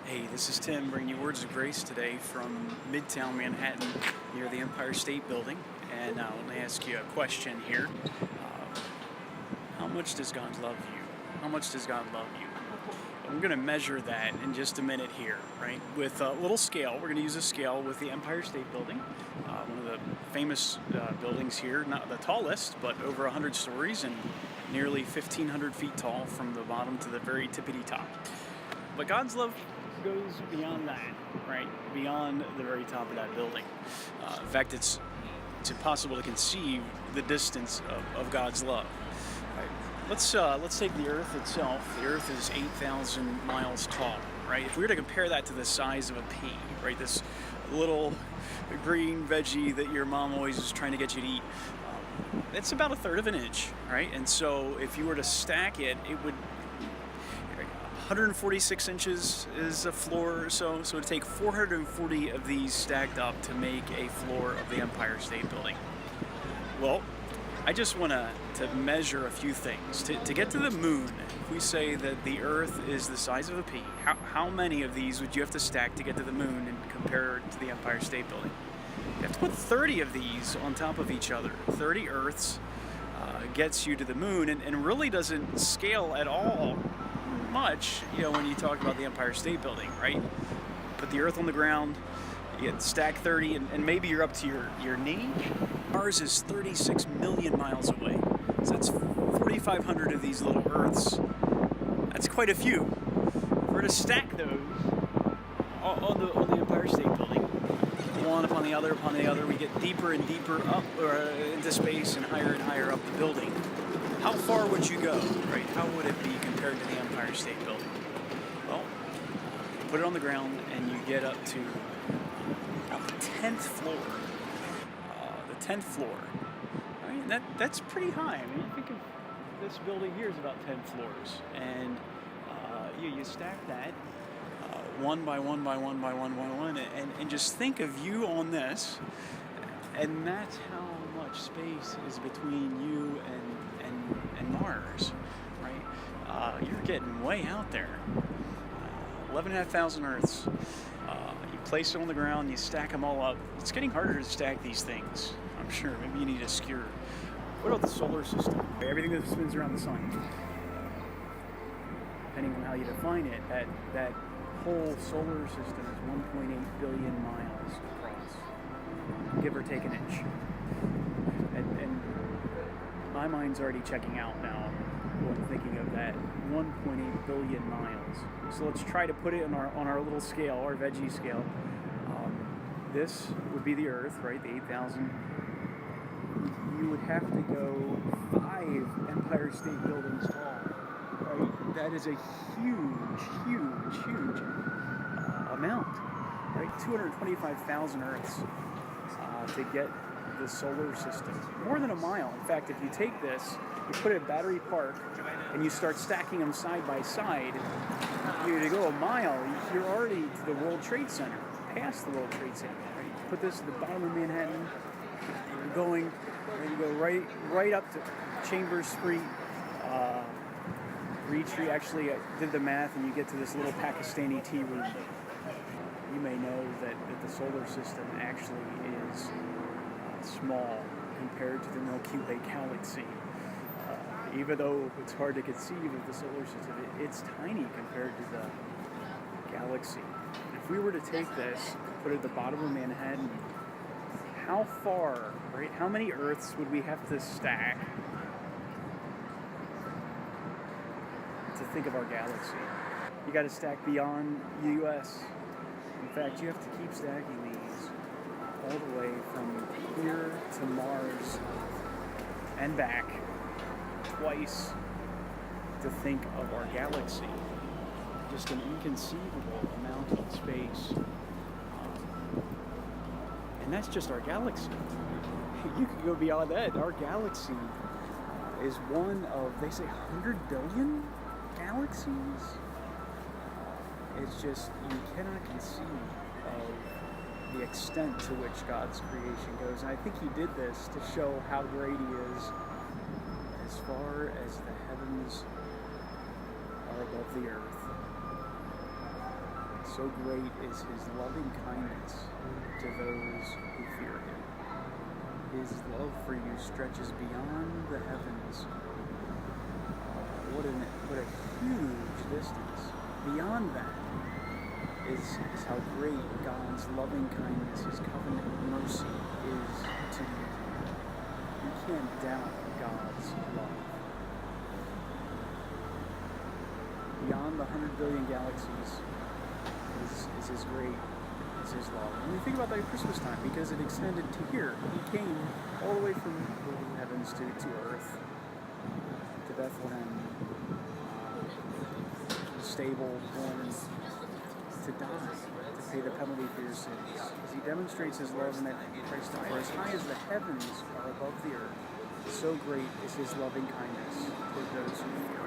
Hey, this is Tim bringing you words of grace today from Midtown Manhattan near the Empire State Building. And I want to ask you a question here. How much does God love you? How much does God love you? I'm going to measure that in just a minute here, right? With a little scale. We're going to use a scale with the Empire State Building, one of the famous buildings here, not the tallest, but over 100 stories and nearly 1,500 feet tall from the bottom to the very tippity top. But God's love goes beyond that, right? Beyond the very top of that building. In fact, it's impossible to conceive the distance of God's love. Right? Let's take the Earth itself. The Earth is 8,000 miles tall, right? If we were to compare that to the size of a pea, right? This little green veggie that your mom always is trying to get you to eat. It's about a third of an inch, right? And so if you were to stack it, it would 146 inches is a floor or so it would take 440 of these stacked up to make a floor of the Empire State Building. Well, I just want to measure a few things. To get to the moon, if we say that the Earth is the size of a pea, how many of these would you have to stack to get to the moon and compare it to the Empire State Building? You have to put 30 of these on top of each other. 30 Earths gets you to the moon and really doesn't scale at all much, when you talk about the Empire State Building, right? Put the Earth on the ground, you get stack 30, and maybe you're up to your knee. Ours is 36 million miles away, so that's 4,500 of these little Earths. That's quite a few. If we're to stack those on the Empire State Building, one upon the other, we get deeper and deeper up into space and higher up the building. How far would you go, right? How would it be compared to the Empire State Building? Well, you put it on the ground and you get up to about the 10th floor. The 10th floor. I mean, that's pretty high. I mean, you think of this building here is about 10 floors. And you stack that one by one by one by one by one, and just think of you on this, and that's how much space is between you and Mars, right? You're getting way out there. 11,500 Earths. You place it on the ground, you stack them all up. It's getting harder to stack these things, I'm sure. Maybe you need a skewer. What about the solar system? Everything that spins around the sun. Depending on how you define it, that whole solar system is 1.8 billion miles across, give or take an inch. And my mind's already checking out now when thinking of that 1.8 billion miles. So let's try to put it on our little scale, our veggie scale. This would be the Earth, right? The 8,000. You would have to go 5 Empire State Buildings tall, right? That is a huge amount, right? 225,000 Earths to get the solar system. More than a mile. In fact, if you take this, you put it at Battery Park, and you start stacking them side by side, to go a mile, you're already to the World Trade Center, past the World Trade Center. Right? You put this at the bottom of Manhattan, you're going, and you go right up to Chambers Street, Reed Street. Actually, I did the math, and you get to this little Pakistani tea room. You may know that the solar system actually is small compared to the Milky Way galaxy. Even though it's hard to conceive of the solar system, it's tiny compared to the galaxy. If we were to take this, put it at the bottom of Manhattan, how far, right? How many Earths would we have to stack to think of our galaxy? You got to stack beyond the U.S. In fact, you have to keep stacking these all the way from here to Mars and back twice to think of our galaxy. Just an inconceivable amount of space. And that's just our galaxy. You could go beyond that. Our galaxy is one of, they say, 100 billion galaxies. It's just, you cannot conceive of the extent to which God's creation goes. And I think he did this to show how great he is as far as the heavens are above the earth. So great is his loving kindness to those who fear him. His love for you stretches beyond the heavens. What a huge distance. Beyond that is how great God's loving kindness, his covenant mercy is to you. You can't doubt God's love. Beyond the 100 billion galaxies is his his love. And we think about that at Christmas time because it extended to here. He came all the way from the heavens to earth, to Bethlehem, stable, born to die, to pay the penalty for your sins. As he demonstrates his love in that Christ died, for as high as the heavens are above the earth, so great is his loving kindness toward those who fear him.